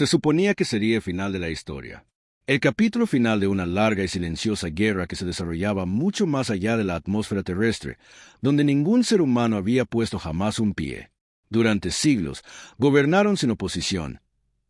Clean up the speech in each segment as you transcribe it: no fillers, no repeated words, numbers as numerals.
Se suponía que sería el final de la historia. El capítulo final de una larga y silenciosa guerra que se desarrollaba mucho más allá de la atmósfera terrestre, donde ningún ser humano había puesto jamás un pie. Durante siglos, gobernaron sin oposición.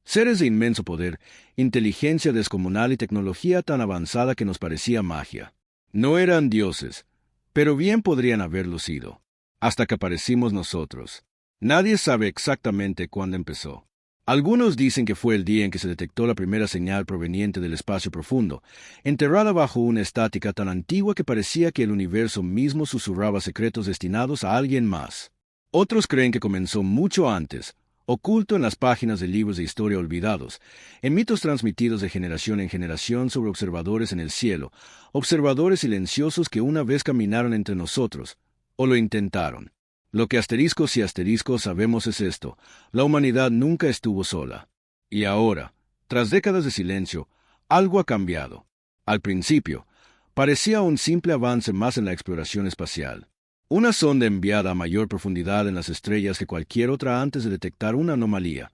Seres de inmenso poder, inteligencia descomunal y tecnología tan avanzada que nos parecía magia. No eran dioses, pero bien podrían haberlo sido. Hasta que aparecimos nosotros. Nadie sabe exactamente cuándo empezó. Algunos dicen que fue el día en que se detectó la primera señal proveniente del espacio profundo, enterrada bajo una estática tan antigua que parecía que el universo mismo susurraba secretos destinados a alguien más. Otros creen que comenzó mucho antes, oculto en las páginas de libros de historia olvidados, en mitos transmitidos de generación en generación sobre observadores en el cielo, observadores silenciosos que una vez caminaron entre nosotros, o lo intentaron. Lo que asteriscos y asteriscos sabemos es esto: la humanidad nunca estuvo sola. Y ahora, tras décadas de silencio, algo ha cambiado. Al principio, parecía un simple avance más en la exploración espacial. Una sonda enviada a mayor profundidad en las estrellas que cualquier otra antes de detectar una anomalía.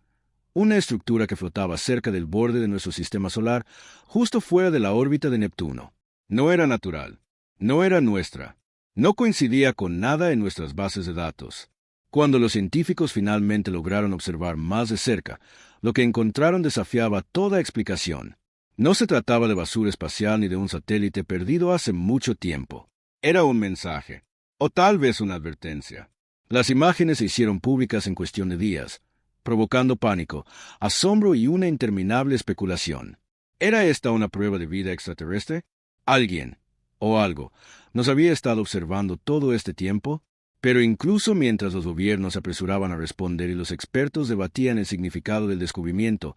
Una estructura que flotaba cerca del borde de nuestro sistema solar, justo fuera de la órbita de Neptuno. No era natural. No era nuestra. No coincidía con nada en nuestras bases de datos. Cuando los científicos finalmente lograron observar más de cerca, lo que encontraron desafiaba toda explicación. No se trataba de basura espacial ni de un satélite perdido hace mucho tiempo. Era un mensaje, o tal vez una advertencia. Las imágenes se hicieron públicas en cuestión de días, provocando pánico, asombro y una interminable especulación. ¿Era esta una prueba de vida extraterrestre? ¿Alguien, o algo, nos había estado observando todo este tiempo? Pero incluso mientras los gobiernos se apresuraban a responder y los expertos debatían el significado del descubrimiento,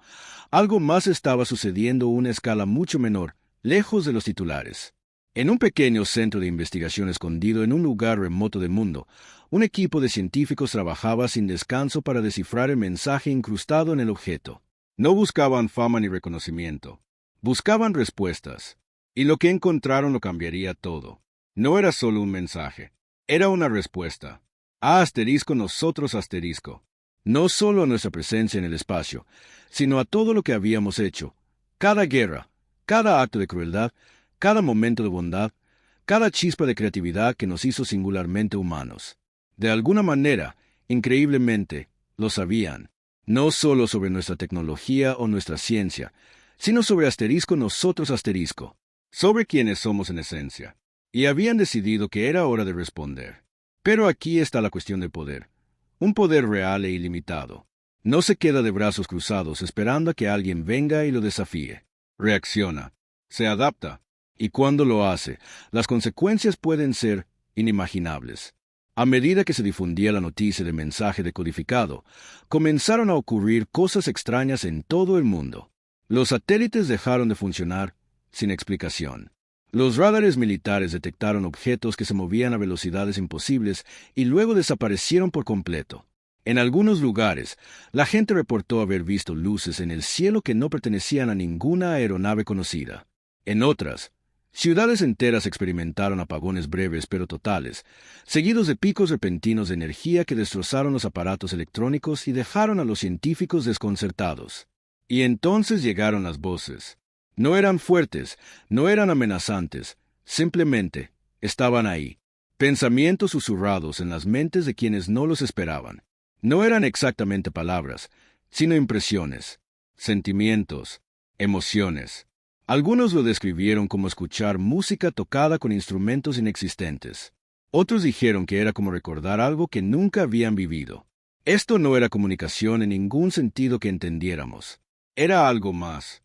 algo más estaba sucediendo a una escala mucho menor, lejos de los titulares. En un pequeño centro de investigación escondido en un lugar remoto del mundo, un equipo de científicos trabajaba sin descanso para descifrar el mensaje incrustado en el objeto. No buscaban fama ni reconocimiento. Buscaban respuestas. Y lo que encontraron lo cambiaría todo. No era solo un mensaje. Era una respuesta. A asterisco nosotros asterisco. No solo a nuestra presencia en el espacio, sino a todo lo que habíamos hecho. Cada guerra, cada acto de crueldad, cada momento de bondad, cada chispa de creatividad que nos hizo singularmente humanos. De alguna manera, increíblemente, lo sabían. No solo sobre nuestra tecnología o nuestra ciencia, sino sobre asterisco nosotros asterisco. Sobre quienes somos en esencia. Y habían decidido que era hora de responder. Pero aquí está la cuestión del poder. Un poder real e ilimitado. No se queda de brazos cruzados esperando a que alguien venga y lo desafíe. Reacciona. Se adapta. Y cuando lo hace, las consecuencias pueden ser inimaginables. A medida que se difundía la noticia del mensaje decodificado, comenzaron a ocurrir cosas extrañas en todo el mundo. Los satélites dejaron de funcionar sin explicación. Los radares militares detectaron objetos que se movían a velocidades imposibles y luego desaparecieron por completo. En algunos lugares, la gente reportó haber visto luces en el cielo que no pertenecían a ninguna aeronave conocida. En otras, ciudades enteras experimentaron apagones breves pero totales, seguidos de picos repentinos de energía que destrozaron los aparatos electrónicos y dejaron a los científicos desconcertados. Y entonces llegaron las voces. No eran fuertes, no eran amenazantes, simplemente estaban ahí. Pensamientos susurrados en las mentes de quienes no los esperaban. No eran exactamente palabras, sino impresiones, sentimientos, emociones. Algunos lo describieron como escuchar música tocada con instrumentos inexistentes. Otros dijeron que era como recordar algo que nunca habían vivido. Esto no era comunicación en ningún sentido que entendiéramos. Era algo más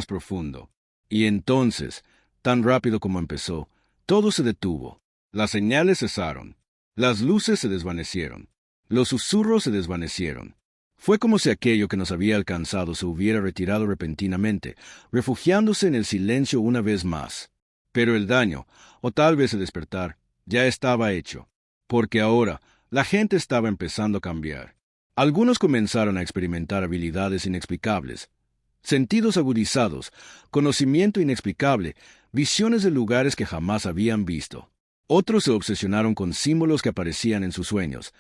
profundo. Y entonces, tan rápido como empezó, todo se detuvo. Las señales cesaron. Las luces se desvanecieron. Los susurros se desvanecieron. Fue como si aquello que nos había alcanzado se hubiera retirado repentinamente, refugiándose en el silencio una vez más. Pero el daño, o tal vez el despertar, ya estaba hecho. Porque ahora, la gente estaba empezando a cambiar. Algunos comenzaron a experimentar habilidades inexplicables, sentidos agudizados, conocimiento inexplicable, visiones de lugares que jamás habían visto. Otros se obsesionaron con símbolos que aparecían en sus sueños,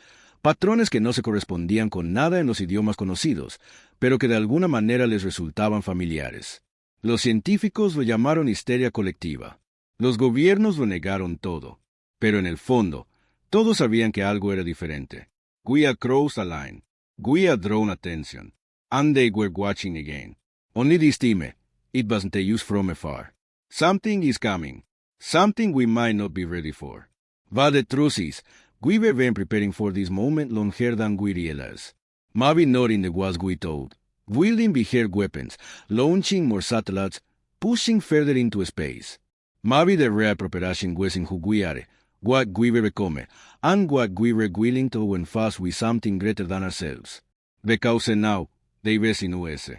patrones que no se correspondían con nada en los idiomas conocidos, pero que de alguna manera les resultaban familiares. Los científicos lo llamaron histeria colectiva. Los gobiernos lo negaron todo. Pero en el fondo, todos sabían que algo era diferente. We are crossed a line. We are drawn attention. And they were watching again. Only this time, it wasn't a use from afar. Something is coming. Something we might not be ready for. But the truth is, we were been preparing for this moment longer than we realized. Maybe not in the was we told. Wielding bigger weapons, launching more satellites, pushing further into space. Maybe the real preparation was in who we are, what we were becoming, and what we were willing to when fast with something greater than ourselves. Because now, they were in US.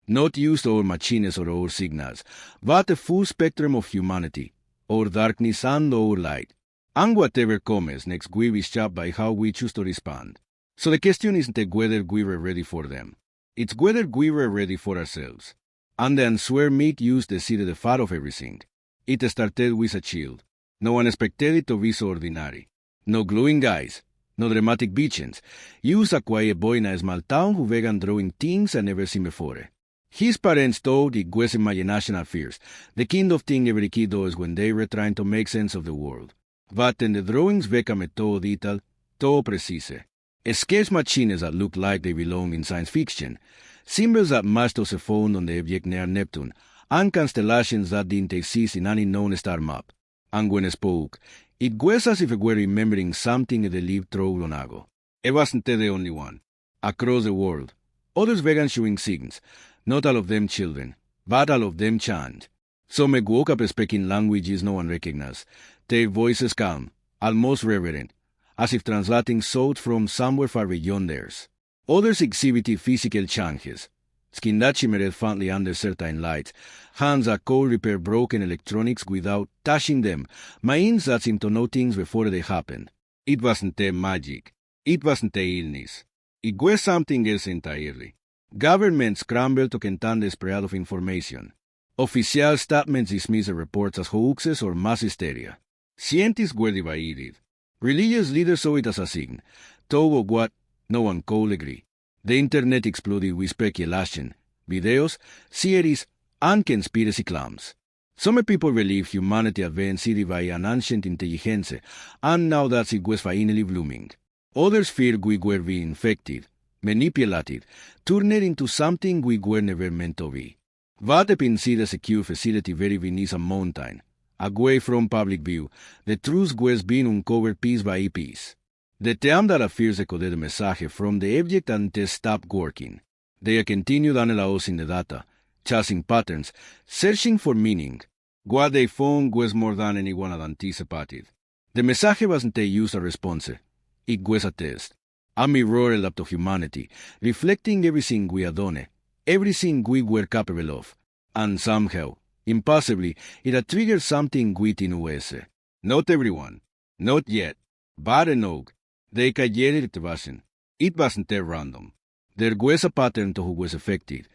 Not used our machines or our signals, but the full spectrum of humanity, our darkness and our light. And whatever comes next will be shaped by how we choose to respond. So the question isn't whether we were ready for them. It's whether we were ready for ourselves. And the answer might use the seed of the fat of everything. It started with a child. No one expected it to be so ordinary. No glowing eyes, no dramatic visions. Use a quiet boy in a small town who began drawing things I never seen before. His parents thought it was imaginational fears, the kind of thing every kid does when they were trying to make sense of the world. But in the drawings became todo detail, todo precise. Sketch machines that look like they belong in science fiction, symbols that matched those found on the object near Neptune, and constellations that didn't exist in any known star map. And when it spoke, it was as if it were remembering something it lived through long ago. It wasn't the only one. Across the world, others began showing signs, not all of them children, but all of them chant. Some woke up speaking languages no one recognized, their voices calm, almost reverent, as if translating thoughts from somewhere far beyond theirs. Others exhibited physical changes, skin that shimmered faintly under certain lights, hands that could repair broken electronics without touching them, minds that seemed to know things before they happened. It wasn't the magic. It wasn't the illness. It was something else entirely. Governments scrambled to contain the spread of information. Official statements dismissed the reports as hoaxes or mass hysteria. Scientists were divided. Religious leaders saw it as a sign, though of what no one could agree. The internet exploded with speculation, videos, series, and conspiracy claims. Some people believe humanity had been seeded by an ancient intelligence, and now that it was finally blooming. Others feared we were being infected, manipulated, turned into something we were never meant to be. Vatep inside a secure facility very beneath a mountain, away from public view, the truth was being uncovered piece by piece. The team that fears decoded the message from the object and test stopped working. They continued analyzing the data, chasing patterns, searching for meaning. What they found was more than anyone had anticipated. The message wasn't a user response. It was a test. A mirror held up to humanity, reflecting everything we had done, everything we were capable of. And somehow, impossibly, it had triggered something within us. Not everyone. Not yet. But enough. They cayeron it wasn't. It wasn't that random. There was a pattern to who was affected.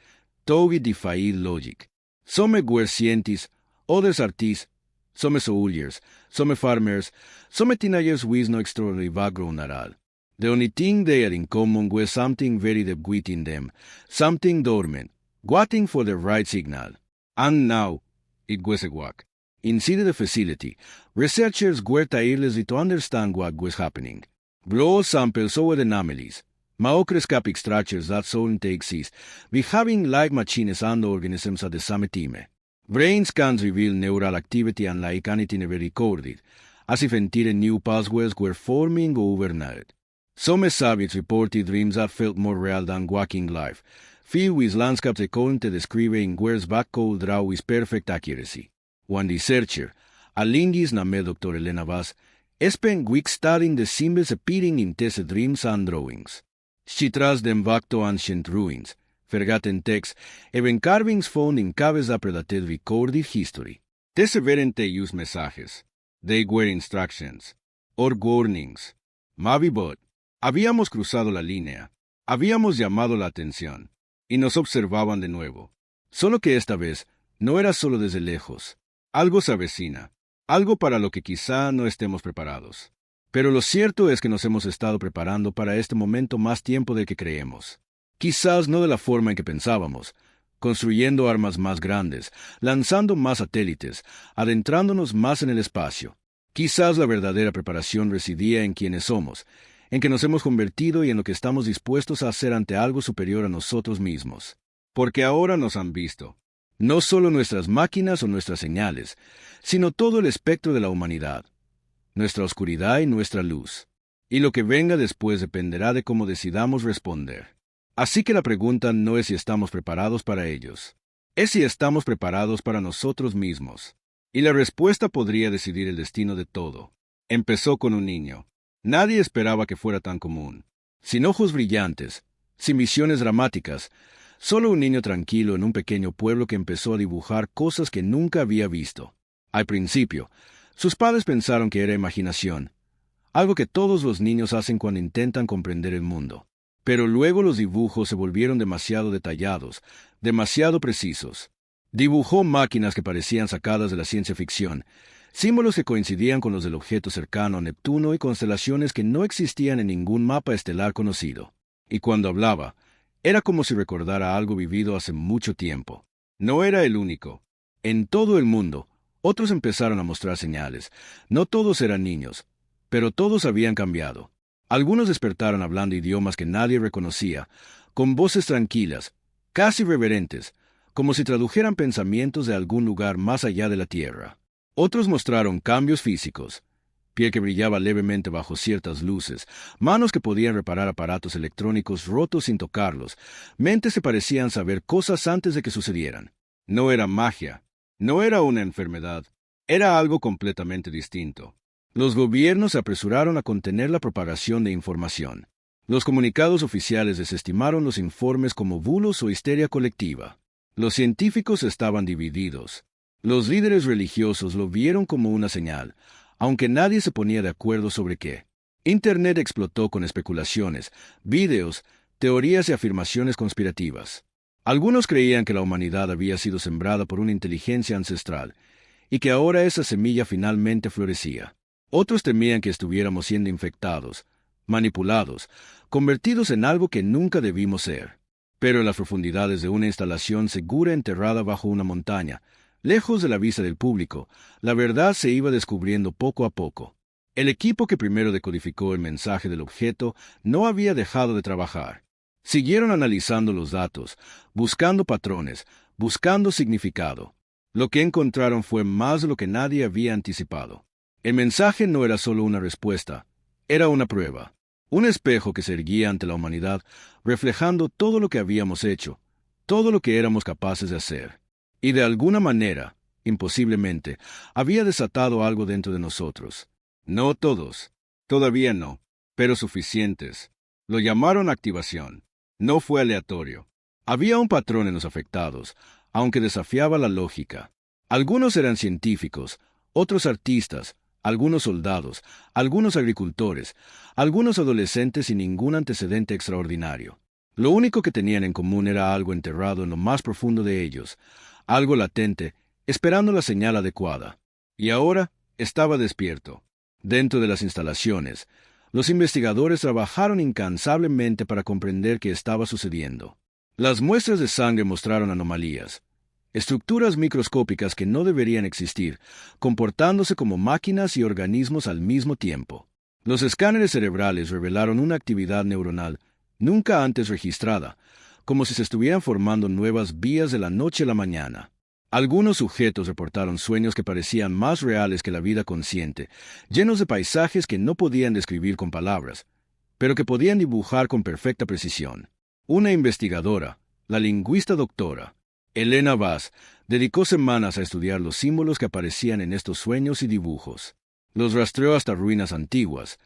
Though it defied logic. Some were scientists, others artists, some soldiers, some farmers, some teenagers with no extraordinary background at all. The only thing they had in common was something very deep within them, something dormant, waiting for the right signal. And now, it was a walk. Inside the facility, researchers worked tirelessly to understand what was happening. Blood samples showed anomalies, macroscopic structures that don't exist, behaving like machines and organisms at the same time. Brain scans revealed neural activity unlike anything ever recorded, as if entire new pathways were forming overnight. Some subjects reported dreams that felt more real than waking life, filled with landscapes they couldn't describe in words but could draw with perfect accuracy. One researcher, a linguist named Dr. Elena Vaz, spent weeks studying the symbols appearing in tested dreams and drawings. She traced them back to ancient ruins, forgotten texts, even carvings found in caves that predated recorded history. These weren't used messages. They were instructions, or warnings. Maybe but. Habíamos cruzado la línea. Habíamos llamado la atención. Y nos observaban de nuevo. Solo que esta vez no era solo desde lejos. Algo se avecina. Algo para lo que quizá no estemos preparados. Pero lo cierto es que nos hemos estado preparando para este momento más tiempo del que creemos. Quizás no de la forma en que pensábamos, construyendo armas más grandes, lanzando más satélites, adentrándonos más en el espacio. Quizás la verdadera preparación residía en quienes somos, en que nos hemos convertido y en lo que estamos dispuestos a hacer ante algo superior a nosotros mismos. Porque ahora nos han visto. No solo nuestras máquinas o nuestras señales, sino todo el espectro de la humanidad, nuestra oscuridad y nuestra luz. Y lo que venga después dependerá de cómo decidamos responder. Así que la pregunta no es si estamos preparados para ellos, es si estamos preparados para nosotros mismos. Y la respuesta podría decidir el destino de todo. Empezó con un niño. Nadie esperaba que fuera tan común. Sin ojos brillantes, sin visiones dramáticas, solo un niño tranquilo en un pequeño pueblo que empezó a dibujar cosas que nunca había visto. Al principio, sus padres pensaron que era imaginación, algo que todos los niños hacen cuando intentan comprender el mundo. Pero luego los dibujos se volvieron demasiado detallados, demasiado precisos. Dibujó máquinas que parecían sacadas de la ciencia ficción, símbolos que coincidían con los del objeto cercano a Neptuno y constelaciones que no existían en ningún mapa estelar conocido. Y cuando hablaba, era como si recordara algo vivido hace mucho tiempo. No era el único. En todo el mundo, otros empezaron a mostrar señales. No todos eran niños, pero todos habían cambiado. Algunos despertaron hablando idiomas que nadie reconocía, con voces tranquilas, casi reverentes, como si tradujeran pensamientos de algún lugar más allá de la Tierra. Otros mostraron cambios físicos, piel que brillaba levemente bajo ciertas luces, manos que podían reparar aparatos electrónicos rotos sin tocarlos, mentes que parecían saber cosas antes de que sucedieran. No era magia, no era una enfermedad, era algo completamente distinto. Los gobiernos se apresuraron a contener la propagación de información. Los comunicados oficiales desestimaron los informes como bulos o histeria colectiva. Los científicos estaban divididos. Los líderes religiosos lo vieron como una señal, aunque nadie se ponía de acuerdo sobre qué. Internet explotó con especulaciones, videos, teorías y afirmaciones conspirativas. Algunos creían que la humanidad había sido sembrada por una inteligencia ancestral y que ahora esa semilla finalmente florecía. Otros temían que estuviéramos siendo infectados, manipulados, convertidos en algo que nunca debimos ser. Pero en las profundidades de una instalación segura enterrada bajo una montaña, lejos de la vista del público, la verdad se iba descubriendo poco a poco. El equipo que primero decodificó el mensaje del objeto no había dejado de trabajar. Siguieron analizando los datos, buscando patrones, buscando significado. Lo que encontraron fue más de lo que nadie había anticipado. El mensaje no era solo una respuesta, era una prueba, un espejo que se erguía ante la humanidad, reflejando todo lo que habíamos hecho, todo lo que éramos capaces de hacer. Y de alguna manera, imposiblemente, había desatado algo dentro de nosotros. No todos, todavía no, pero suficientes. Lo llamaron activación. No fue aleatorio. Había un patrón en los afectados, aunque desafiaba la lógica. Algunos eran científicos, otros artistas, algunos soldados, algunos agricultores, algunos adolescentes sin ningún antecedente extraordinario. Lo único que tenían en común era algo enterrado en lo más profundo de ellos, algo latente, esperando la señal adecuada. Y ahora estaba despierto. Dentro de las instalaciones, los investigadores trabajaron incansablemente para comprender qué estaba sucediendo. Las muestras de sangre mostraron anomalías, estructuras microscópicas que no deberían existir, comportándose como máquinas y organismos al mismo tiempo. Los escáneres cerebrales revelaron una actividad neuronal nunca antes registrada, como si se estuvieran formando nuevas vías de la noche a la mañana. Algunos sujetos reportaron sueños que parecían más reales que la vida consciente, llenos de paisajes que no podían describir con palabras, pero que podían dibujar con perfecta precisión. Una investigadora, la lingüista doctora Elena Vaz, dedicó semanas a estudiar los símbolos que aparecían en estos sueños y dibujos. Los rastreó hasta ruinas antiguas,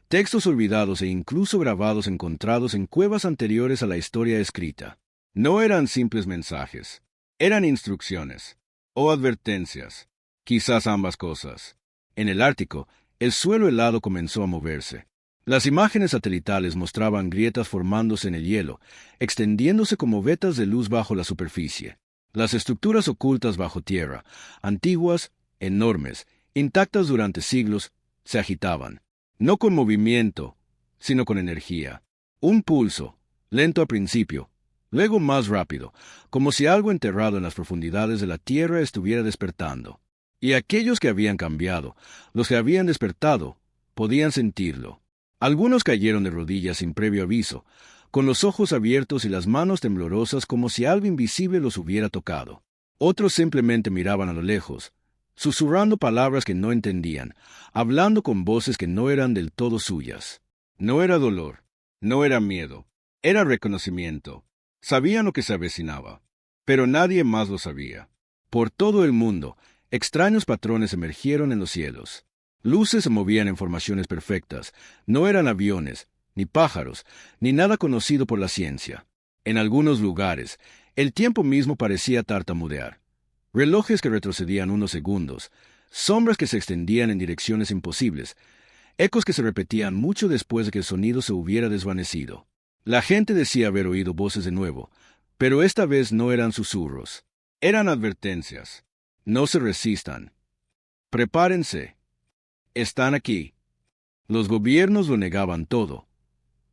textos olvidados e incluso grabados encontrados en cuevas anteriores a la historia escrita. No eran simples mensajes, eran instrucciones o advertencias, quizás ambas cosas. En el Ártico, el suelo helado comenzó a moverse. Las imágenes satelitales mostraban grietas formándose en el hielo, extendiéndose como vetas de luz bajo la superficie. Las estructuras ocultas bajo tierra, antiguas, enormes, intactas durante siglos, se agitaban. No con movimiento, sino con energía. Un pulso, lento al principio, luego más rápido, como si algo enterrado en las profundidades de la tierra estuviera despertando. Y aquellos que habían cambiado, los que habían despertado, podían sentirlo. Algunos cayeron de rodillas sin previo aviso, con los ojos abiertos y las manos temblorosas como si algo invisible los hubiera tocado. Otros simplemente miraban a lo lejos, susurrando palabras que no entendían, hablando con voces que no eran del todo suyas. No era dolor, no era miedo, era reconocimiento. Sabían lo que se avecinaba, pero nadie más lo sabía. Por todo el mundo, extraños patrones emergieron en los cielos. Luces se movían en formaciones perfectas. No eran aviones, ni pájaros, ni nada conocido por la ciencia. En algunos lugares, el tiempo mismo parecía tartamudear. Relojes que retrocedían unos segundos, sombras que se extendían en direcciones imposibles, ecos que se repetían mucho después de que el sonido se hubiera desvanecido. La gente decía haber oído voces de nuevo, pero esta vez no eran susurros. Eran advertencias. No se resistan. Prepárense. Están aquí. Los gobiernos lo negaban todo,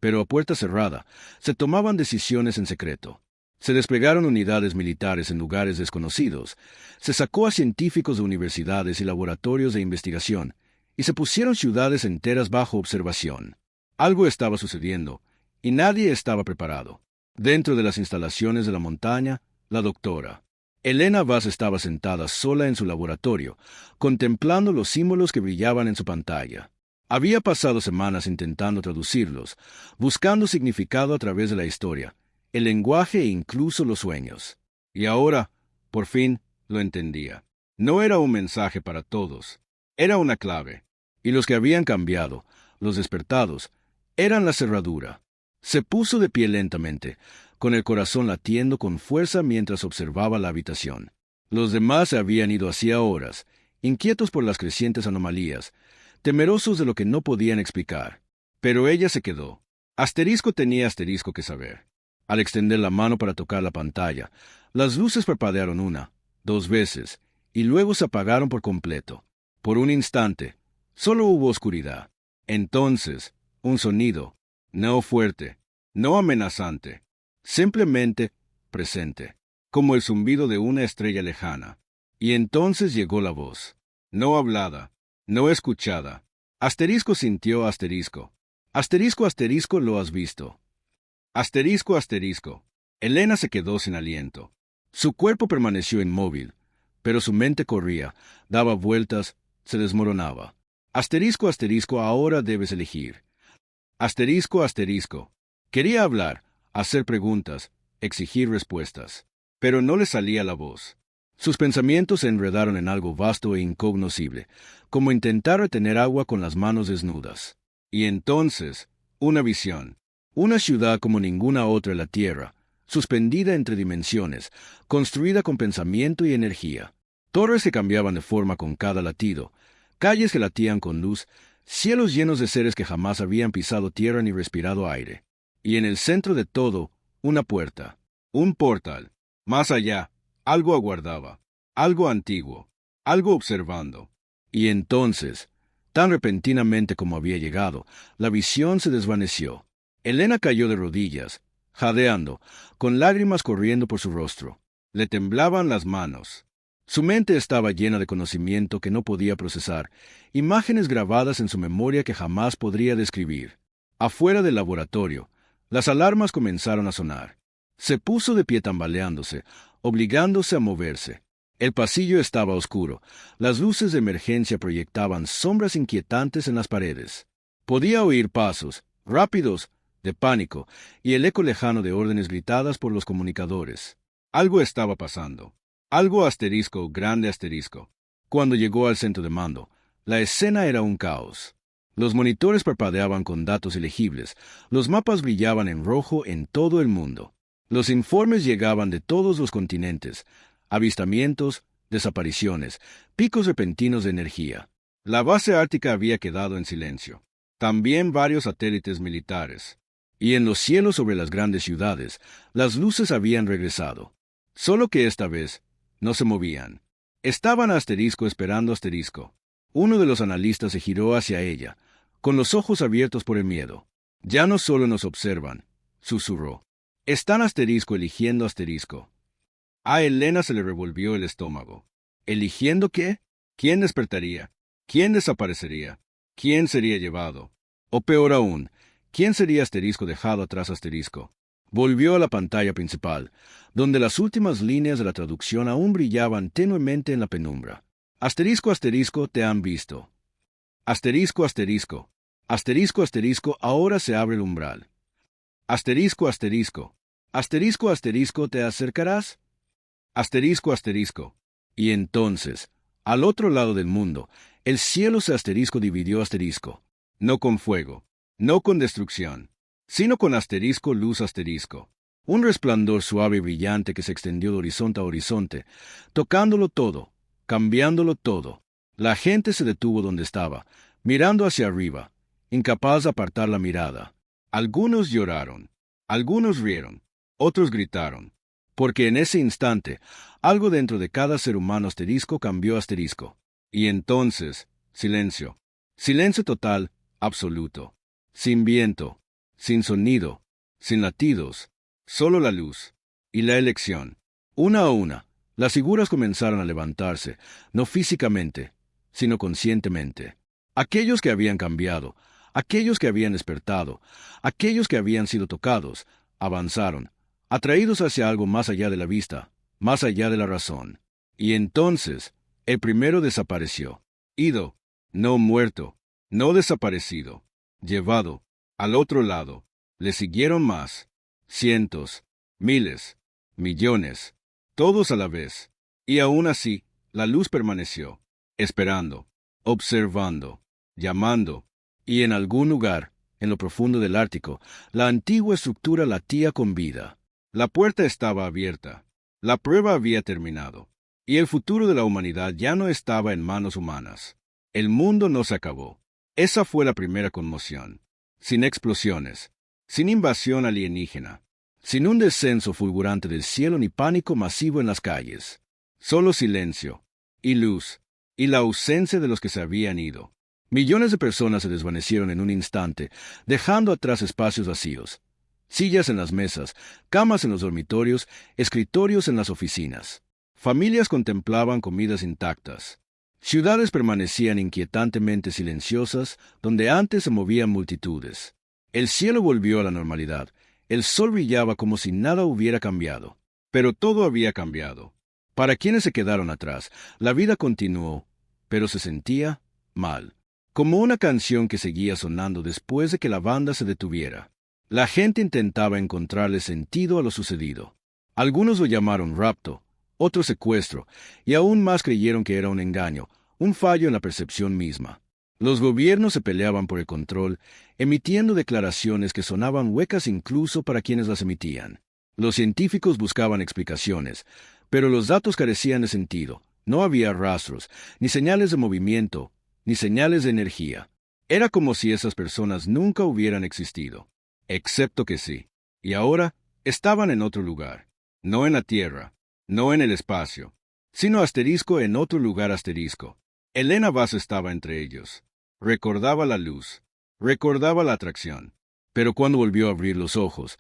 pero a puerta cerrada se tomaban decisiones en secreto. Se desplegaron unidades militares en lugares desconocidos, se sacó a científicos de universidades y laboratorios de investigación, y se pusieron ciudades enteras bajo observación. Algo estaba sucediendo, y nadie estaba preparado. Dentro de las instalaciones de la montaña, la doctora Elena Vaz estaba sentada sola en su laboratorio, contemplando los símbolos que brillaban en su pantalla. Había pasado semanas intentando traducirlos, buscando significado a través de la historia, el lenguaje e incluso los sueños. Y ahora, por fin, lo entendía. No era un mensaje para todos, era una clave. Y los que habían cambiado, los despertados, eran la cerradura. Se puso de pie lentamente, con el corazón latiendo con fuerza mientras observaba la habitación. Los demás se habían ido hacía horas, inquietos por las crecientes anomalías, temerosos de lo que no podían explicar. Pero ella se quedó. Asterisco tenía asterisco que saber. Al extender la mano para tocar la pantalla, las luces parpadearon una, dos veces, y luego se apagaron por completo. Por un instante, solo hubo oscuridad. Entonces, un sonido, no fuerte, no amenazante, simplemente presente, como el zumbido de una estrella lejana. Y entonces llegó la voz, no hablada, no escuchada. Asterisco sintió asterisco. Asterisco asterisco lo has visto. Asterisco asterisco. Elena se quedó sin aliento. Su cuerpo permaneció inmóvil, pero su mente corría, daba vueltas, se desmoronaba. Asterisco asterisco, ahora debes elegir. Asterisco asterisco. Quería hablar, hacer preguntas, exigir respuestas, pero no le salía la voz. Sus pensamientos se enredaron en algo vasto e incognoscible, como intentar retener agua con las manos desnudas. Y entonces, una visión. Una ciudad como ninguna otra en la Tierra, suspendida entre dimensiones, construida con pensamiento y energía. Torres que cambiaban de forma con cada latido, calles que latían con luz, cielos llenos de seres que jamás habían pisado tierra ni respirado aire. Y en el centro de todo, una puerta, un portal. Más allá, algo aguardaba, algo antiguo, algo observando. Y entonces, tan repentinamente como había llegado, la visión se desvaneció. Elena cayó de rodillas, jadeando, con lágrimas corriendo por su rostro. Le temblaban las manos. Su mente estaba llena de conocimiento que no podía procesar, imágenes grabadas en su memoria que jamás podría describir. Afuera del laboratorio, las alarmas comenzaron a sonar. Se puso de pie tambaleándose, obligándose a moverse. El pasillo estaba oscuro. Las luces de emergencia proyectaban sombras inquietantes en las paredes. Podía oír pasos, rápidos, de pánico, y el eco lejano de órdenes gritadas por los comunicadores. Algo estaba pasando. Algo asterisco, grande asterisco. Cuando llegó al centro de mando, la escena era un caos. Los monitores parpadeaban con datos ilegibles, los mapas brillaban en rojo en todo el mundo. Los informes llegaban de todos los continentes, avistamientos, desapariciones, picos repentinos de energía. La base ártica había quedado en silencio. También varios satélites militares. Y en los cielos sobre las grandes ciudades, las luces habían regresado. Solo que esta vez no se movían. Estaban a asterisco esperando asterisco. Uno de los analistas se giró hacia ella, con los ojos abiertos por el miedo. Ya no solo nos observan, susurró. Están asterisco eligiendo asterisco. A Elena se le revolvió el estómago. ¿Eligiendo qué? ¿Quién despertaría? ¿Quién desaparecería? ¿Quién sería llevado? O peor aún, ¿quién sería asterisco dejado atrás asterisco? Volvió a la pantalla principal, donde las últimas líneas de la traducción aún brillaban tenuemente en la penumbra. Asterisco asterisco te han visto. Asterisco asterisco. Asterisco asterisco ahora se abre el umbral. Asterisco asterisco. Asterisco asterisco te acercarás. Asterisco asterisco. Y entonces, al otro lado del mundo, el cielo se asterisco dividió asterisco. No con fuego, no con destrucción, sino con asterisco luz asterisco. Un resplandor suave y brillante que se extendió de horizonte a horizonte, tocándolo todo, cambiándolo todo. La gente se detuvo donde estaba, mirando hacia arriba, incapaz de apartar la mirada. Algunos lloraron, algunos rieron, otros gritaron, porque en ese instante, algo dentro de cada ser humano asterisco cambió asterisco. Y entonces, silencio. Silencio total, absoluto. Sin viento, sin sonido, sin latidos, solo la luz. Y la elección. Una a una, las figuras comenzaron a levantarse, no físicamente, sino conscientemente. Aquellos que habían cambiado, aquellos que habían despertado, aquellos que habían sido tocados, avanzaron, atraídos hacia algo más allá de la vista, más allá de la razón. Y entonces, el primero desapareció. Ido, no muerto, no desaparecido, llevado, al otro lado. Le siguieron más, cientos, miles, millones, todos a la vez. Y aún así, la luz permaneció, esperando, observando, llamando, y en algún lugar, en lo profundo del Ártico, la antigua estructura latía con vida. La puerta estaba abierta. La prueba había terminado. Y el futuro de la humanidad ya no estaba en manos humanas. El mundo no se acabó. Esa fue la primera conmoción. Sin explosiones, sin invasión alienígena, sin un descenso fulgurante del cielo ni pánico masivo en las calles. Solo silencio, y luz, y la ausencia de los que se habían ido. Millones de personas se desvanecieron en un instante, dejando atrás espacios vacíos. Sillas en las mesas, camas en los dormitorios, escritorios en las oficinas. Familias contemplaban comidas intactas. Ciudades permanecían inquietantemente silenciosas, donde antes se movían multitudes. El cielo volvió a la normalidad. El sol brillaba como si nada hubiera cambiado. Pero todo había cambiado. Para quienes se quedaron atrás, la vida continuó, pero se sentía mal. Como una canción que seguía sonando después de que la banda se detuviera. La gente intentaba encontrarle sentido a lo sucedido. Algunos lo llamaron rapto, otros secuestro, y aún más creyeron que era un engaño, un fallo en la percepción misma. Los gobiernos se peleaban por el control, emitiendo declaraciones que sonaban huecas incluso para quienes las emitían. Los científicos buscaban explicaciones, pero los datos carecían de sentido. No había rastros, ni señales de movimiento, ni señales de energía. Era como si esas personas nunca hubieran existido. Excepto que sí. Y ahora estaban en otro lugar. No en la Tierra, no en el espacio, sino asterisco en otro lugar asterisco. Elena Vaz estaba entre ellos. Recordaba la luz, recordaba la atracción. Pero cuando volvió a abrir los ojos,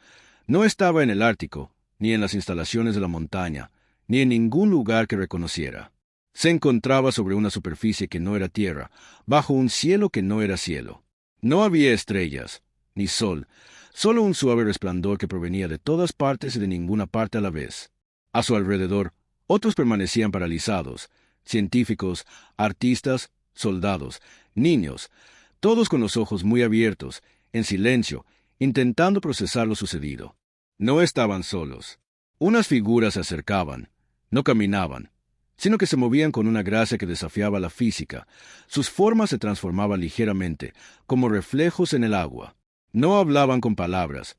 no estaba en el Ártico, ni en las instalaciones de la montaña, ni en ningún lugar que reconociera. Se encontraba sobre una superficie que no era tierra, bajo un cielo que no era cielo. No había estrellas, ni sol, solo un suave resplandor que provenía de todas partes y de ninguna parte a la vez. A su alrededor, otros permanecían paralizados, científicos, artistas, soldados, niños, todos con los ojos muy abiertos, en silencio, intentando procesar lo sucedido. No estaban solos. Unas figuras se acercaban, no caminaban, sino que se movían con una gracia que desafiaba la física. Sus formas se transformaban ligeramente, como reflejos en el agua. No hablaban con palabras,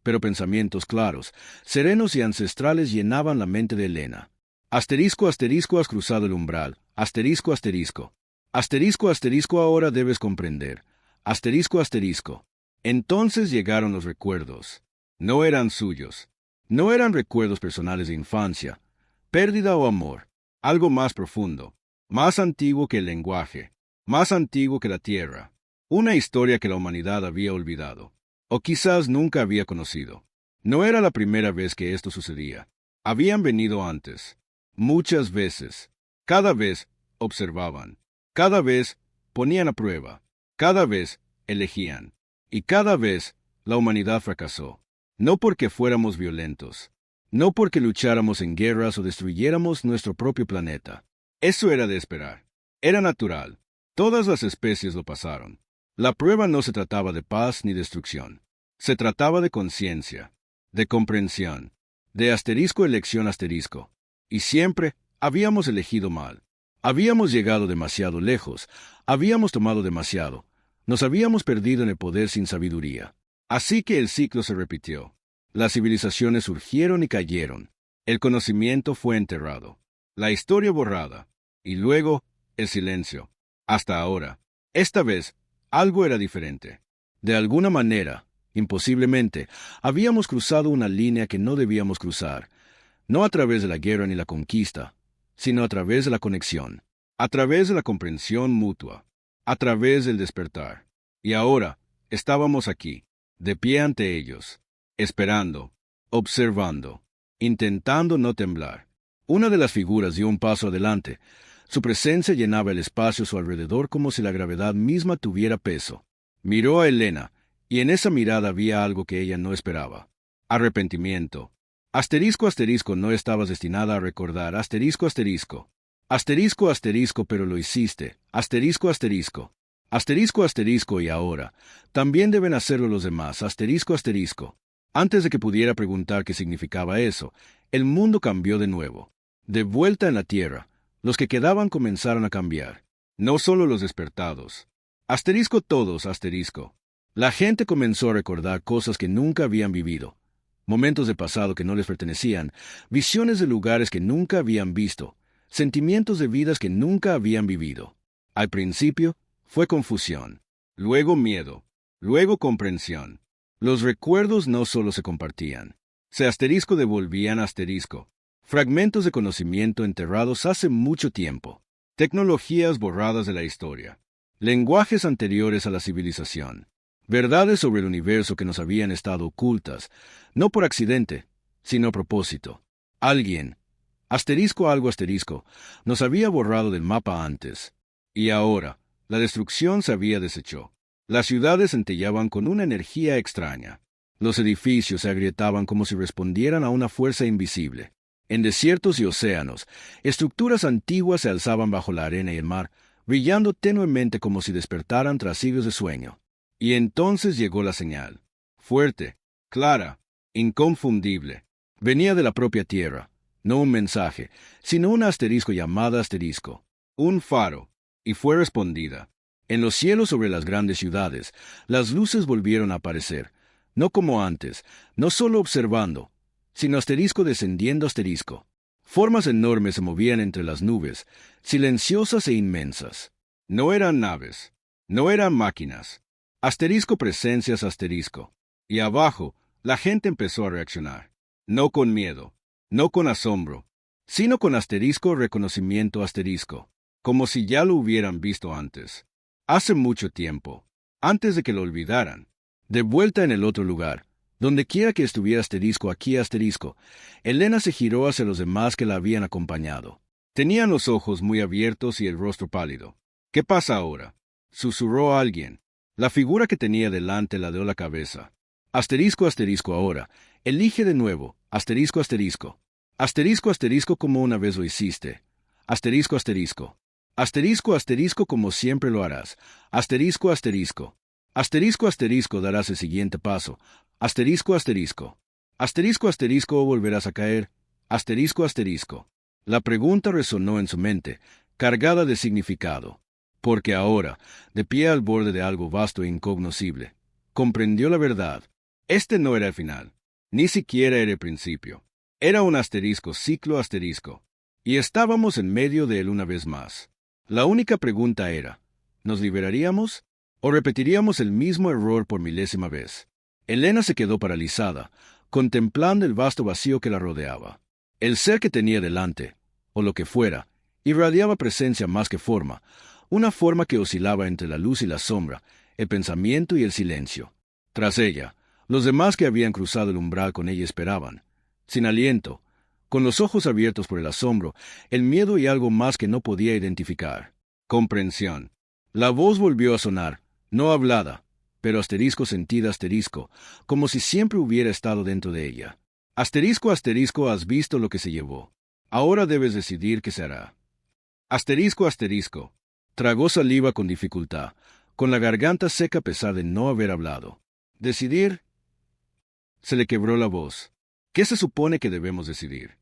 pero pensamientos claros, serenos y ancestrales llenaban la mente de Elena. Asterisco, asterisco, has cruzado el umbral. Asterisco, asterisco. Asterisco, asterisco, ahora debes comprender. Asterisco, asterisco. Entonces llegaron los recuerdos. No eran suyos. No eran recuerdos personales de infancia, pérdida o amor. Algo más profundo, más antiguo que el lenguaje, más antiguo que la tierra. Una historia que la humanidad había olvidado, o quizás nunca había conocido. No era la primera vez que esto sucedía. Habían venido antes, muchas veces. Cada vez observaban, cada vez ponían a prueba, cada vez elegían, y cada vez la humanidad fracasó. No porque fuéramos violentos, no porque lucháramos en guerras o destruyéramos nuestro propio planeta. Eso era de esperar. Era natural. Todas las especies lo pasaron. La prueba no se trataba de paz ni destrucción. Se trataba de conciencia, de comprensión, de elección asterisco. Y siempre habíamos elegido mal. Habíamos llegado demasiado lejos, habíamos tomado demasiado, nos habíamos perdido en el poder sin sabiduría. Así que el ciclo se repitió. Las civilizaciones surgieron y cayeron. El conocimiento fue enterrado. La historia borrada. Y luego, el silencio. Hasta ahora. Esta vez, algo era diferente. De alguna manera, imposiblemente, habíamos cruzado una línea que no debíamos cruzar, no a través de la guerra ni la conquista, sino a través de la conexión, a través de la comprensión mutua, a través del despertar. Y ahora, estábamos aquí, de pie ante ellos, esperando, observando, intentando no temblar. Una de las figuras dio un paso adelante. Su presencia llenaba el espacio a su alrededor como si la gravedad misma tuviera peso. Miró a Elena, y en esa mirada había algo que ella no esperaba. Arrepentimiento. Asterisco, no estabas destinada a recordar. Asterisco. Asterisco, pero lo hiciste. Asterisco. Asterisco, y ahora. También deben hacerlo los demás. Asterisco. Antes de que pudiera preguntar qué significaba eso, el mundo cambió de nuevo. De vuelta en la Tierra, los que quedaban comenzaron a cambiar. No solo los despertados. Todos. La gente comenzó a recordar cosas que nunca habían vivido. Momentos de pasado que no les pertenecían, visiones de lugares que nunca habían visto, sentimientos de vidas que nunca habían vivido. Al principio, fue confusión, luego miedo, luego comprensión. Los recuerdos no solo se compartían, se devolvían fragmentos de conocimiento enterrados hace mucho tiempo, tecnologías borradas de la historia, lenguajes anteriores a la civilización, verdades sobre el universo que nos habían estado ocultas, no por accidente, sino a propósito. Alguien, algo, nos había borrado del mapa antes. Y ahora, la destrucción se había deshecho. Las ciudades centellaban con una energía extraña. Los edificios se agrietaban como si respondieran a una fuerza invisible. En desiertos y océanos, estructuras antiguas se alzaban bajo la arena y el mar, brillando tenuemente como si despertaran tras siglos de sueño. Y entonces llegó la señal. Fuerte, clara, inconfundible. Venía de la propia tierra, no un mensaje, sino un asterisco llamada asterisco. Un faro, y fue respondida. En los cielos sobre las grandes ciudades, las luces volvieron a aparecer, no como antes, no solo observando, sino descendiendo. Formas enormes se movían entre las nubes, silenciosas e inmensas. No eran naves, no eran máquinas. Presencias. Y abajo, la gente empezó a reaccionar. No con miedo, no con asombro, sino con reconocimiento. Como si ya lo hubieran visto antes. Hace mucho tiempo, antes de que lo olvidaran. De vuelta en el otro lugar, donde quiera que estuviera aquí. Elena se giró hacia los demás que la habían acompañado. Tenían los ojos muy abiertos y el rostro pálido. ¿Qué pasa ahora?, susurró alguien. La figura que tenía delante ladeó la cabeza. Ahora. Elige de nuevo. Asterisco. Como una vez lo hiciste. Asterisco. Como siempre lo harás. Asterisco. Darás el siguiente paso. Asterisco. O volverás a caer. Asterisco. La pregunta resonó en su mente, cargada de significado. Porque ahora, de pie al borde de algo vasto e incognoscible, comprendió la verdad. Este no era el final, ni siquiera era el principio. Era un ciclo. Y estábamos en medio de él una vez más. La única pregunta era, ¿nos liberaríamos o repetiríamos el mismo error por milésima vez? Elena se quedó paralizada, contemplando el vasto vacío que la rodeaba. El ser que tenía delante, o lo que fuera, irradiaba presencia más que forma, una forma que oscilaba entre la luz y la sombra, el pensamiento y el silencio. Tras ella, los demás que habían cruzado el umbral con ella esperaban, sin aliento, con los ojos abiertos por el asombro, el miedo y algo más que no podía identificar. Comprensión. La voz volvió a sonar, no hablada, pero asterisco sentida asterisco, como si siempre hubiera estado dentro de ella. Asterisco asterisco, has visto lo que se llevó. Ahora debes decidir qué se hará. Asterisco asterisco. Tragó saliva con dificultad, con la garganta seca a pesar de no haber hablado. ¿Decidir? Se le quebró la voz. ¿Qué se supone que debemos decidir?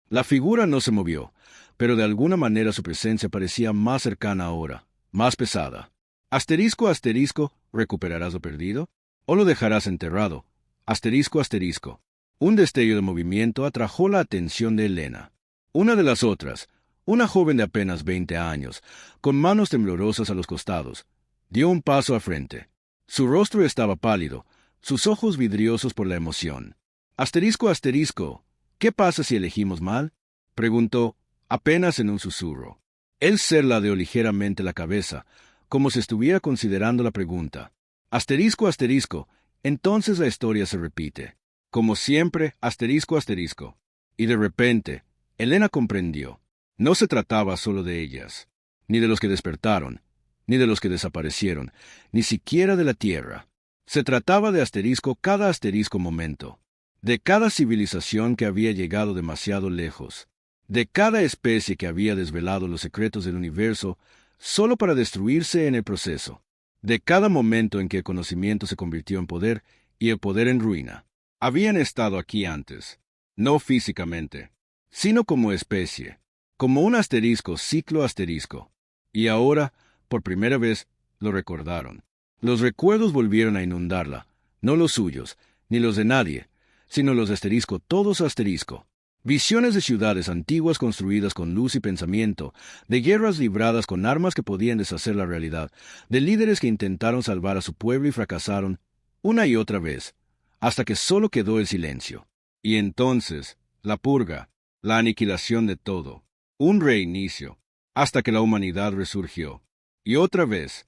La figura no se movió, pero de alguna manera su presencia parecía más cercana ahora, más pesada. Asterisco asterisco, ¿recuperarás lo perdido? ¿O lo dejarás enterrado? Asterisco asterisco. Un destello de movimiento atrajo la atención de Elena. Una de las otras, una joven de apenas 20 años, con manos temblorosas a los costados, dio un paso a frente. Su rostro estaba pálido, sus ojos vidriosos por la emoción. Asterisco asterisco, ¿qué pasa si elegimos mal? Preguntó, apenas en un susurro. El ser ladeó ligeramente la cabeza, como si estuviera considerando la pregunta. Asterisco asterisco, entonces la historia se repite. Como siempre, asterisco asterisco. Y de repente, Elena comprendió. No se trataba solo de ellas, ni de los que despertaron, ni de los que desaparecieron, ni siquiera de la Tierra. Se trataba de asterisco cada asterisco momento, de cada civilización que había llegado demasiado lejos, de cada especie que había desvelado los secretos del universo solo para destruirse en el proceso, de cada momento en que el conocimiento se convirtió en poder y el poder en ruina. Habían estado aquí antes, no físicamente, sino como especie, como un asterisco ciclo asterisco, y ahora, por primera vez, lo recordaron. Los recuerdos volvieron a inundarla, no los suyos, ni los de nadie, sino los de asterisco, todos asterisco. Visiones de ciudades antiguas construidas con luz y pensamiento, de guerras libradas con armas que podían deshacer la realidad, de líderes que intentaron salvar a su pueblo y fracasaron, una y otra vez, hasta que solo quedó el silencio. Y entonces, la purga, la aniquilación de todo, un reinicio, hasta que la humanidad resurgió. Y otra vez,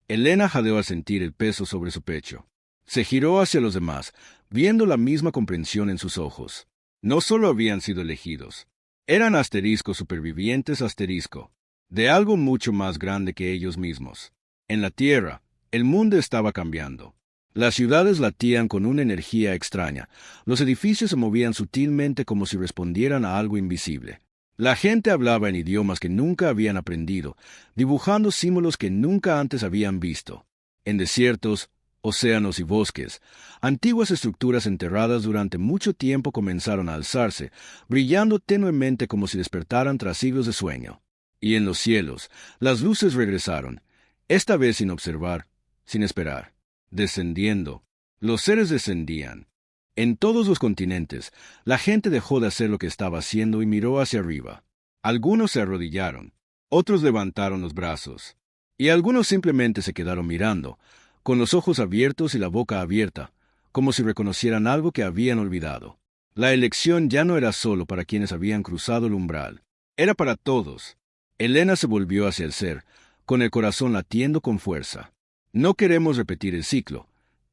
Elena jadeó al sentir el peso sobre su pecho. Se giró hacia los demás, viendo la misma comprensión en sus ojos. No solo habían sido elegidos, eran asteriscos supervivientes asterisco, de algo mucho más grande que ellos mismos. En la Tierra, el mundo estaba cambiando. Las ciudades latían con una energía extraña, los edificios se movían sutilmente como si respondieran a algo invisible. La gente hablaba en idiomas que nunca habían aprendido, dibujando símbolos que nunca antes habían visto. En desiertos, océanos y bosques, antiguas estructuras enterradas durante mucho tiempo comenzaron a alzarse, brillando tenuemente como si despertaran tras siglos de sueño. Y en los cielos, las luces regresaron, esta vez sin observar, sin esperar. Descendiendo. Los seres descendían. En todos los continentes, la gente dejó de hacer lo que estaba haciendo y miró hacia arriba. Algunos se arrodillaron, otros levantaron los brazos, y algunos simplemente se quedaron mirando, con los ojos abiertos y la boca abierta, como si reconocieran algo que habían olvidado. La elección ya no era solo para quienes habían cruzado el umbral, era para todos. Elena se volvió hacia el ser, con el corazón latiendo con fuerza. No queremos repetir el ciclo,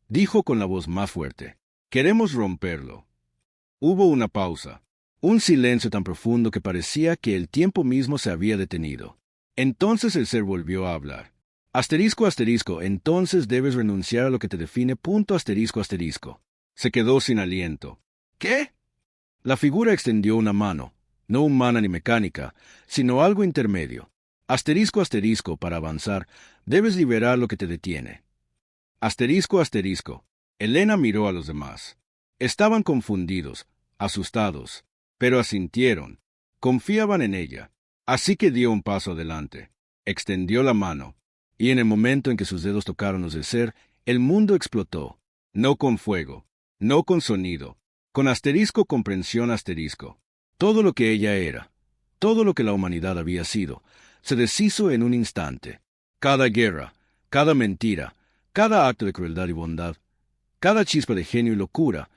dijo con la voz más fuerte. Queremos romperlo. Hubo una pausa, un silencio tan profundo que parecía que el tiempo mismo se había detenido. Entonces el ser volvió a hablar. Asterisco asterisco, entonces debes renunciar a lo que te define, punto asterisco asterisco. Se quedó sin aliento. ¿Qué? La figura extendió una mano, no humana ni mecánica, sino algo intermedio. Asterisco asterisco, para avanzar, debes liberar lo que te detiene. Asterisco asterisco. Elena miró a los demás. Estaban confundidos, asustados, pero asintieron. Confiaban en ella. Así que dio un paso adelante. Extendió la mano. Y en el momento en que sus dedos tocaron los del ser, el mundo explotó. No con fuego, no con sonido, con asterisco comprensión asterisco. Todo lo que ella era, todo lo que la humanidad había sido, se deshizo en un instante. Cada guerra, cada mentira, cada acto de crueldad y bondad, cada chispa de genio y locura,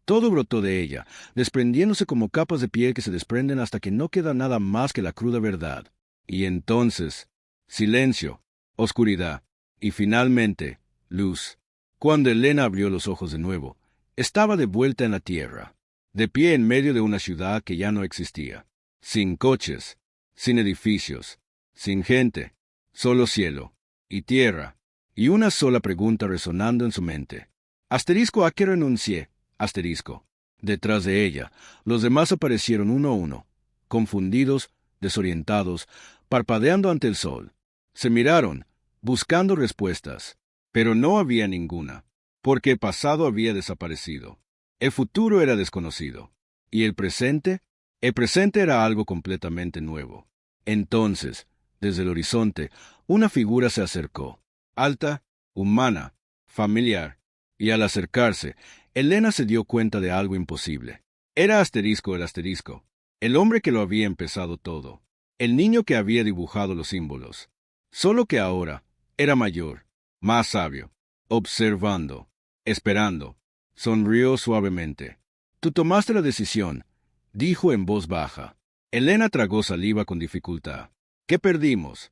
todo brotó de ella, desprendiéndose como capas de piel que se desprenden hasta que no queda nada más que la cruda verdad. Y entonces, silencio, oscuridad, Y finalmente, luz. Cuando Elena abrió los ojos de nuevo, estaba de vuelta en la tierra, de pie en medio de una ciudad que ya no existía, sin coches, sin edificios, sin gente, solo cielo y tierra, y una sola pregunta resonando en su mente. Asterisco ¿a qué renuncié? Asterisco. Detrás de ella, los demás aparecieron uno a uno, confundidos, desorientados, parpadeando ante el sol. Se miraron, buscando respuestas, pero no había ninguna, porque el pasado había desaparecido. El futuro era desconocido. ¿Y el presente? El presente era algo completamente nuevo. Entonces, desde el horizonte, una figura se acercó, alta, humana, familiar, y al acercarse, Elena se dio cuenta de algo imposible. Era Asterisco el Asterisco, el hombre que lo había empezado todo, el niño que había dibujado los símbolos, solo que ahora era mayor, más sabio, observando, esperando. Sonrió suavemente. Tú tomaste la decisión, dijo en voz baja. Elena tragó saliva con dificultad. ¿Qué perdimos?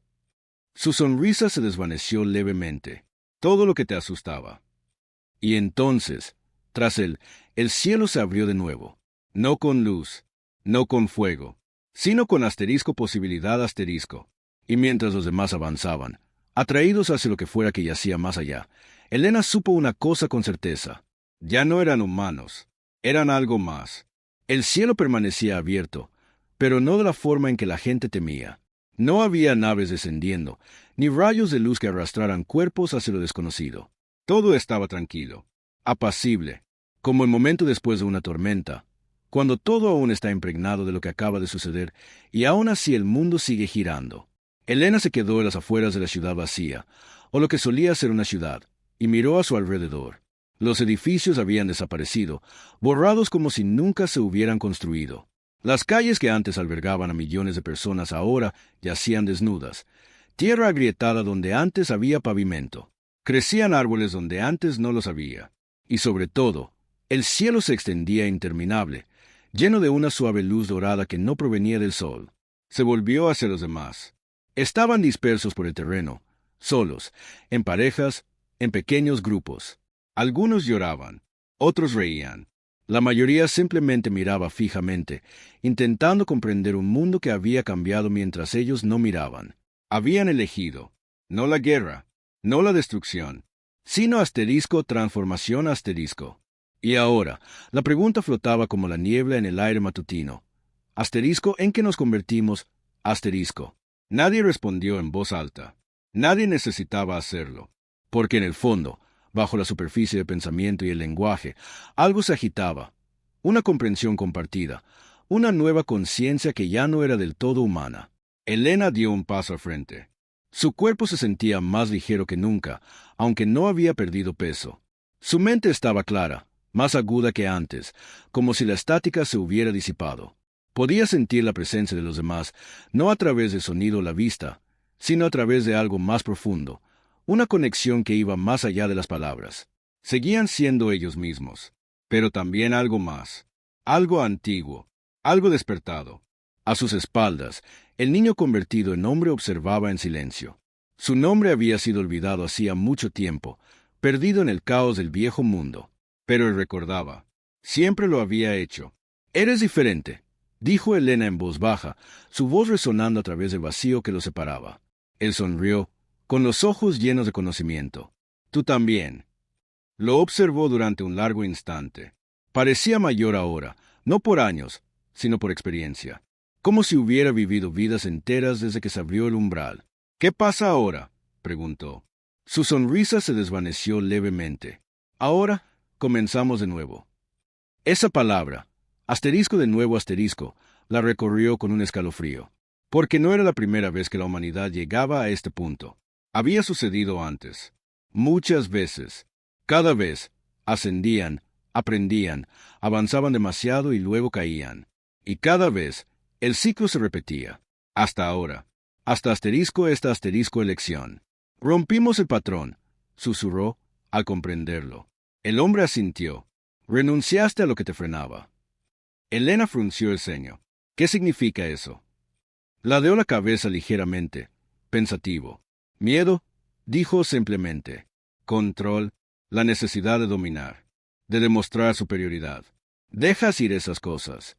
Su sonrisa se desvaneció levemente. Todo lo que te asustaba. Y entonces, tras él, el cielo se abrió de nuevo. No con luz, no con fuego, sino con asterisco posibilidad asterisco. Y mientras los demás avanzaban, atraídos hacia lo que fuera que yacía más allá, Elena supo una cosa con certeza. Ya no eran humanos, eran algo más. El cielo permanecía abierto, pero no de la forma en que la gente temía. No había naves descendiendo, ni rayos de luz que arrastraran cuerpos hacia lo desconocido. Todo estaba tranquilo, apacible, como el momento después de una tormenta, cuando todo aún está impregnado de lo que acaba de suceder y aún así el mundo sigue girando. Elena se quedó en las afueras de la ciudad vacía, o lo que solía ser una ciudad, y miró a su alrededor. Los edificios habían desaparecido, borrados como si nunca se hubieran construido. Las calles que antes albergaban a millones de personas ahora yacían desnudas. Tierra agrietada donde antes había pavimento. Crecían árboles donde antes no los había. Y sobre todo, el cielo se extendía interminable, lleno de una suave luz dorada que no provenía del sol. Se volvió hacia los demás. Estaban dispersos por el terreno, solos, en parejas, en pequeños grupos. Algunos lloraban, otros reían. La mayoría simplemente miraba fijamente, intentando comprender un mundo que había cambiado mientras ellos no miraban. Habían elegido, no la guerra, no la destrucción, sino asterisco transformación asterisco. Y ahora, la pregunta flotaba como la niebla en el aire matutino. Asterisco, ¿en qué nos convertimos? Asterisco. Nadie respondió en voz alta. Nadie necesitaba hacerlo, porque en el fondo, bajo la superficie del pensamiento y el lenguaje, algo se agitaba, una comprensión compartida, una nueva conciencia que ya no era del todo humana. Elena dio un paso al frente. Su cuerpo se sentía más ligero que nunca, aunque no había perdido peso. Su mente estaba clara, más aguda que antes, como si la estática se hubiera disipado. Podía sentir la presencia de los demás, no a través del sonido o la vista, sino a través de algo más profundo, una conexión que iba más allá de las palabras. Seguían siendo ellos mismos, pero también algo más, algo antiguo, algo despertado. A sus espaldas, el niño convertido en hombre observaba en silencio. Su nombre había sido olvidado hacía mucho tiempo, perdido en el caos del viejo mundo. Pero él recordaba. Siempre lo había hecho. «Eres diferente», dijo Elena en voz baja, su voz resonando a través del vacío que lo separaba. Él sonrió, con los ojos llenos de conocimiento. «Tú también». Lo observó durante un largo instante. Parecía mayor ahora, no por años, sino por experiencia. Como si hubiera vivido vidas enteras desde que se abrió el umbral. «¿Qué pasa ahora?», preguntó. Su sonrisa se desvaneció levemente. «Ahora comenzamos de nuevo». Esa palabra, asterisco de nuevo asterisco, la recorrió con un escalofrío. Porque no era la primera vez que la humanidad llegaba a este punto. Había sucedido antes. Muchas veces. Cada vez. Ascendían, aprendían, avanzaban demasiado y luego caían. Y cada vez, el ciclo se repetía. Hasta ahora. Hasta asterisco esta asterisco elección. Rompimos el patrón, susurró, al comprenderlo. El hombre asintió. Renunciaste a lo que te frenaba. Elena frunció el ceño. ¿Qué significa eso? Ladeó la cabeza ligeramente, pensativo. Miedo, Dijo simplemente, control, la necesidad de dominar, de demostrar superioridad. Dejas ir esas cosas.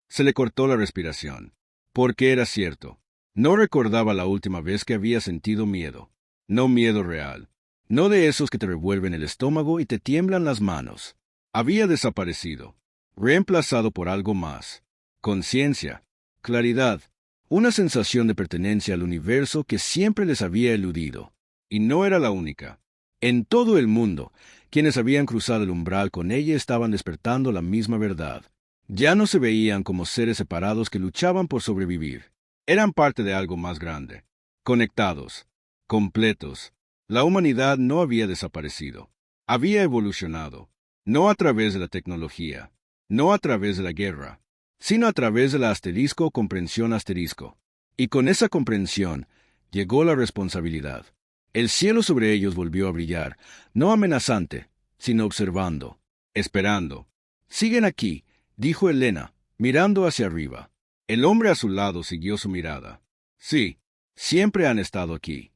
Se le cortó la respiración, porque era cierto. No recordaba la última vez que había sentido miedo. No miedo real. No de esos que te revuelven el estómago y te tiemblan las manos. Había desaparecido, reemplazado por algo más. Conciencia, claridad, una sensación de pertenencia al universo que siempre les había eludido. Y no era la única. En todo el mundo, quienes habían cruzado el umbral con ella estaban despertando la misma verdad. Ya no se veían como seres separados que luchaban por sobrevivir. Eran parte de algo más grande. Conectados, completos. La humanidad no había desaparecido. Había evolucionado. No a través de la tecnología, no a través de la guerra, sino a través de la asterisco comprensión asterisco. Y con esa comprensión llegó la responsabilidad. El cielo sobre ellos volvió a brillar, no amenazante, sino observando, esperando. «Siguen aquí», dijo Elena, mirando hacia arriba. El hombre a su lado siguió su mirada. «Sí, siempre han estado aquí».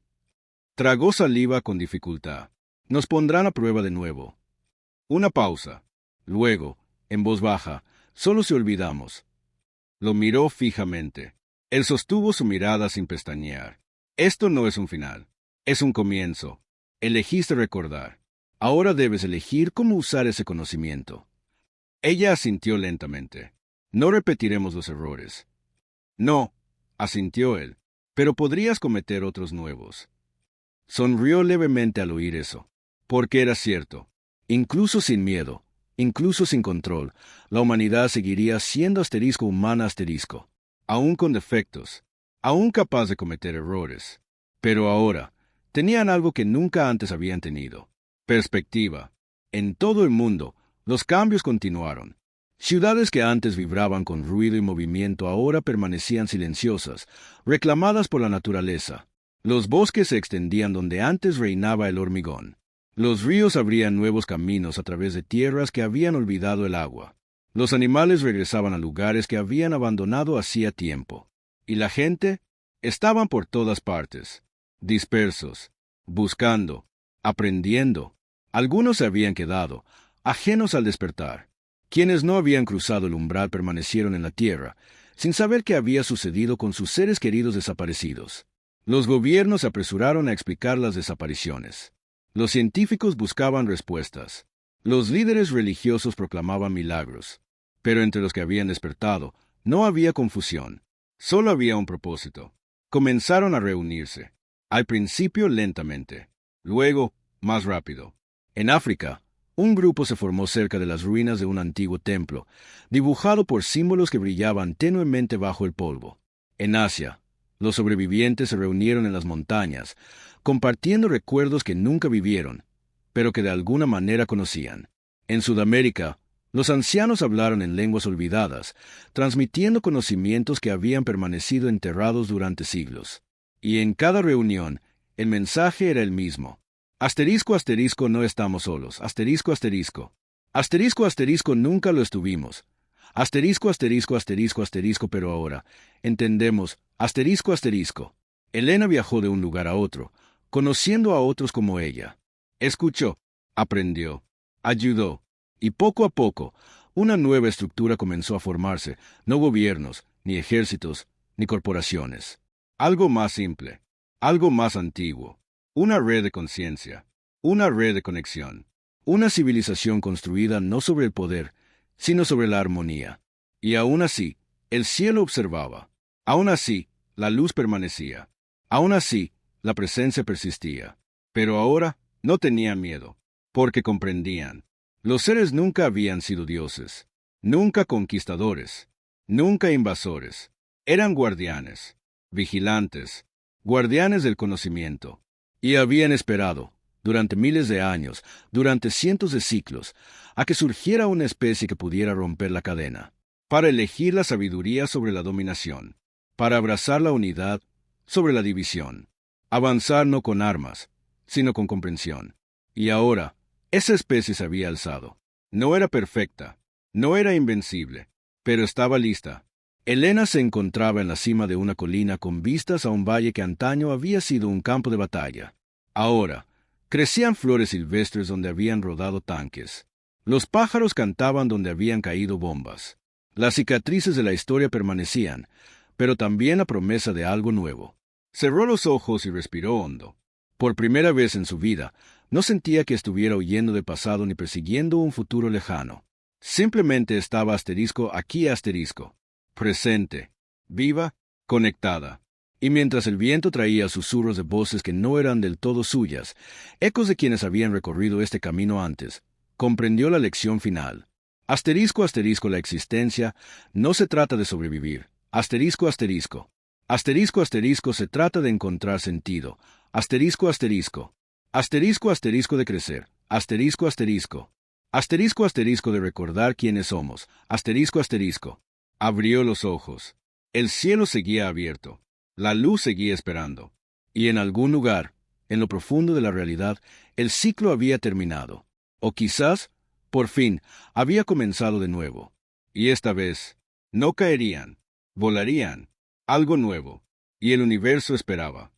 Tragó saliva con dificultad. «Nos pondrán a prueba de nuevo». Una pausa. Luego, en voz baja, solo si olvidamos. Lo miró fijamente. Él sostuvo su mirada sin pestañear. «Esto no es un final. Es un comienzo. Elegiste recordar. Ahora debes elegir cómo usar ese conocimiento». Ella asintió lentamente. «No repetiremos los errores». «No», asintió él, «pero podrías cometer otros nuevos». Sonrió levemente al oír eso, porque era cierto. Incluso sin miedo, incluso sin control, la humanidad seguiría siendo asterisco humana asterisco, aún con defectos, aún capaz de cometer errores. Pero ahora, tenían algo que nunca antes habían tenido: perspectiva. En todo el mundo, los cambios continuaron. Ciudades que antes vibraban con ruido y movimiento ahora permanecían silenciosas, reclamadas por la naturaleza. Los bosques se extendían donde antes reinaba el hormigón. Los ríos abrían nuevos caminos a través de tierras que habían olvidado el agua. Los animales regresaban a lugares que habían abandonado hacía tiempo. Y la gente estaban por todas partes, dispersos, buscando, aprendiendo. Algunos se habían quedado, ajenos al despertar. Quienes no habían cruzado el umbral permanecieron en la tierra, sin saber qué había sucedido con sus seres queridos desaparecidos. Los gobiernos se apresuraron a explicar las desapariciones. Los científicos buscaban respuestas. Los líderes religiosos proclamaban milagros. Pero entre los que habían despertado, no había confusión. Solo había un propósito. Comenzaron a reunirse. Al principio lentamente. Luego, más rápido. En África, un grupo se formó cerca de las ruinas de un antiguo templo, dibujado por símbolos que brillaban tenuemente bajo el polvo. En Asia, los sobrevivientes se reunieron en las montañas, compartiendo recuerdos que nunca vivieron, pero que de alguna manera conocían. En Sudamérica, los ancianos hablaron en lenguas olvidadas, transmitiendo conocimientos que habían permanecido enterrados durante siglos. Y en cada reunión, el mensaje era el mismo. Asterisco, asterisco, no estamos solos. Asterisco, asterisco. Asterisco, asterisco, nunca lo estuvimos. Asterisco, asterisco, asterisco, asterisco, pero ahora entendemos. Asterisco, asterisco. Elena viajó de un lugar a otro, conociendo a otros como ella. Escuchó, aprendió, ayudó, y poco a poco, una nueva estructura comenzó a formarse, no gobiernos, ni ejércitos, ni corporaciones. Algo más simple, algo más antiguo, una red de conciencia, una red de conexión, una civilización construida no sobre el poder, sino sobre la armonía. Y aún así, el cielo observaba. Aún así, la luz permanecía. Aún así, la presencia persistía. Pero ahora no tenían miedo, porque comprendían. Los seres nunca habían sido dioses, nunca conquistadores, nunca invasores. Eran guardianes, vigilantes, guardianes del conocimiento. Y habían esperado, durante miles de años, durante cientos de siglos, a que surgiera una especie que pudiera romper la cadena, para elegir la sabiduría sobre la dominación, para abrazar la unidad sobre la división, avanzar no con armas, sino con comprensión. Y ahora, esa especie se había alzado. No era perfecta, no era invencible, pero estaba lista. Elena se encontraba en la cima de una colina con vistas a un valle que antaño había sido un campo de batalla. Ahora, crecían flores silvestres donde habían rodado tanques. Los pájaros cantaban donde habían caído bombas. Las cicatrices de la historia permanecían, pero también la promesa de algo nuevo. Cerró los ojos y respiró hondo. Por primera vez en su vida, no sentía que estuviera huyendo del pasado ni persiguiendo un futuro lejano. Simplemente estaba aquí presente, viva, conectada. Y mientras el viento traía susurros de voces que no eran del todo suyas, ecos de quienes habían recorrido este camino antes, comprendió la lección final. La existencia no se trata de sobrevivir. Se trata de encontrar sentido. De crecer. De recordar quiénes somos. Abrió los ojos. El cielo seguía abierto. La luz seguía esperando. Y en algún lugar, en lo profundo de la realidad, el ciclo había terminado. O quizás, por fin, había comenzado de nuevo. Y esta vez, no caerían, volarían, algo nuevo. Y el universo esperaba.